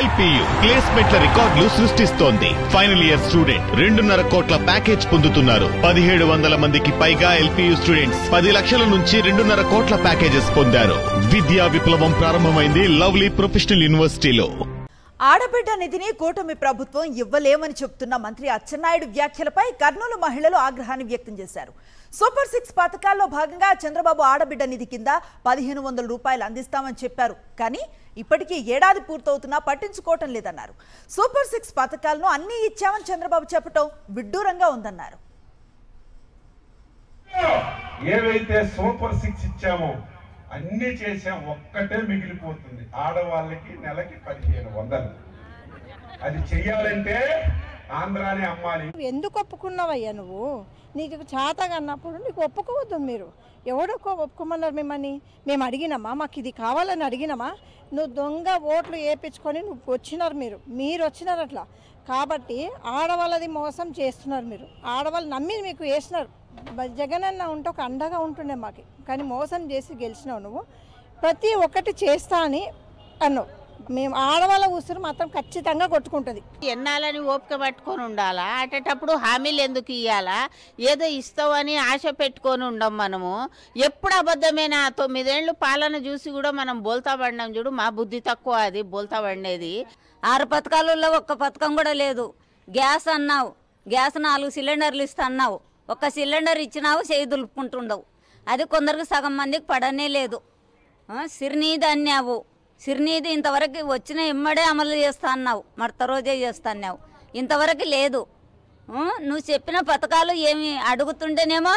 LPU ప్లేస్మెంట్ల రికార్డులు సృష్టిస్తోంది. Final year student 2.5 కోట్ల ప్యాకేజ్ పొందుతున్నారు. 1700 మందికి పైగా ఎల్పీయూ స్టూడెంట్స్ 10 లక్షల నుంచి 2.5 కోట్ల ప్యాకేజెస్ పొందారు. విద్యా విప్లవం ప్రారంభమైంది లవ్లీ ప్రొఫెషనల్ యూనివర్సిటీలో. ఆడబిడ్డ నిధిని కూటమి ప్రభుత్వం ఇవ్వలేమని చెప్తున్న మంత్రి అచ్చెన్నాయుడు వ్యాఖ్యలపై కర్నూలు మహిళలు ఆగ్రహాన్ని వ్యక్తం చేశారు. సూపర్ 6 పథకాల్లో భాగంగా చంద్రబాబు ఆడబిడ్డ నిధి కింద 1500 రూపాయలు అందిస్తామని చెప్పారు. కానీ ఇప్పటికీ ఏడాది పూర్తవుతున్నా పట్టించుకోవటం లేదన్నారు. సూపర్ 6 పథకాలను అన్ని ఇచ్చామని చంద్రబాబు చెప్పడం విడ్డూరంగా ఉందన్నారు. ఏవైతే సూపర్ 6 ఇచ్చామో అన్ని చేసాం, ఒక్కటే మిగిలిపోతుంది. ఆడవాళ్ళకి నెలకి 1500. అది చెయ్యాలంటే ఆంధ్రానే అమ్మాలి. ఎందుకు ఒప్పుకున్నావయ్యా నువ్వు? నీకు చేతగా అన్నప్పుడు నీకు ఒప్పుకోవద్దు. మీరు ఎవడొక్క ఒప్పుకోమన్నారు మిమ్మల్ని? మేము అడిగినామా? మాకు ఇది కావాలని అడిగినామా? నువ్వు దొంగ ఓట్లు వేయించుకొని నువ్వు వచ్చినారు. మీరు వచ్చినారు అట్లా. కాబట్టి ఆడవాళ్ళది మోసం చేస్తున్నారు. మీరు ఆడవాళ్ళు నమ్మి మీకు వేసినారు. జగన్ అన్న ఉంటే ఒక అండగా ఉంటుండే మాకు, కానీ మోసం చేసి గెలిచినావు నువ్వు. ప్రతి ఒక్కటి చేస్తా అని అన్నావు. మేము ఆడవాళ్ళ ఉసురు మాత్రం ఖచ్చితంగా కొట్టుకుంటుంది. ఎన్నాలని ఓపిక పట్టుకొని ఉండాలా? అటేటప్పుడు హామీలు ఎందుకు ఇవ్వాలా? ఏదో ఇస్తావని ఆశ పెట్టుకొని ఉండం. మనము ఎప్పుడు అబద్ధమేనా? 9 ఏళ్ళు పాలన చూసి కూడా మనం బోల్తా పడినాం చూడు. మా బుద్ధి తక్కువ అది బోల్తా పడినది. 6 పథకాలలో ఒక్క పథకం కూడా లేదు. గ్యాస్ అన్నావు, గ్యాస్ 4 సిలిండర్లు ఇస్తా అన్నావు. 1 సిలిండర్ ఇచ్చినావు, చేయి దులుపుకుంటుండవు. అది కొందరికి సగం మందికి పడనే లేదు. సిరినీది అన్నావు, సిరినీది ఇంతవరకు వచ్చిన ఇమ్మడే అమలు చేస్తా అన్నావు, మడత రోజే చేస్తా అన్నావు. ఇంతవరకు లేదు. నువ్వు చెప్పిన పథకాలు ఏమి అడుగుతుంటేనేమో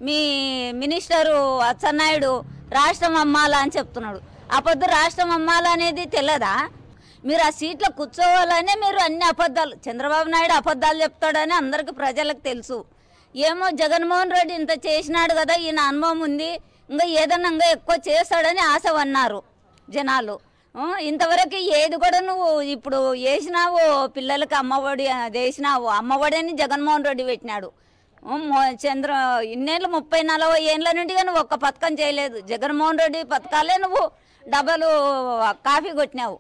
మీ మినిస్టరు అచ్చెన్నాయుడు రాష్ట్రం అమ్మాలా అని చెప్తున్నాడు. అబద్ధం రాష్ట్రం అమ్మాలా అనేది తెలియదా? మీరు ఆ సీట్లో కూర్చోవాలనే మీరు అన్ని అబద్ధాలు, చంద్రబాబు నాయుడు అబద్ధాలు చెప్తాడని అందరికీ ప్రజలకు తెలుసు. ఏమో జగన్మోహన్ రెడ్డి ఇంత చేసినాడు కదా, ఈయన అనుభవం ఉంది, ఇంకా ఏదన్నా ఇంకా ఎక్కువ చేస్తాడని ఆశ అన్నారు జనాలు. ఇంతవరకు ఏది కూడా నువ్వు ఇప్పుడు వేసినావు. పిల్లలకి అమ్మఒడి వేసినావు. అమ్మఒడిని జగన్మోహన్ రెడ్డి పెట్టినాడు. ఇన్నేళ్ళు 30-40 ఏళ్ళ నుండిగా నువ్వు ఒక్క పథకం చేయలేదు. జగన్మోహన్ రెడ్డి పథకాలే నువ్వు డబలు కాఫీ కొట్టినావు.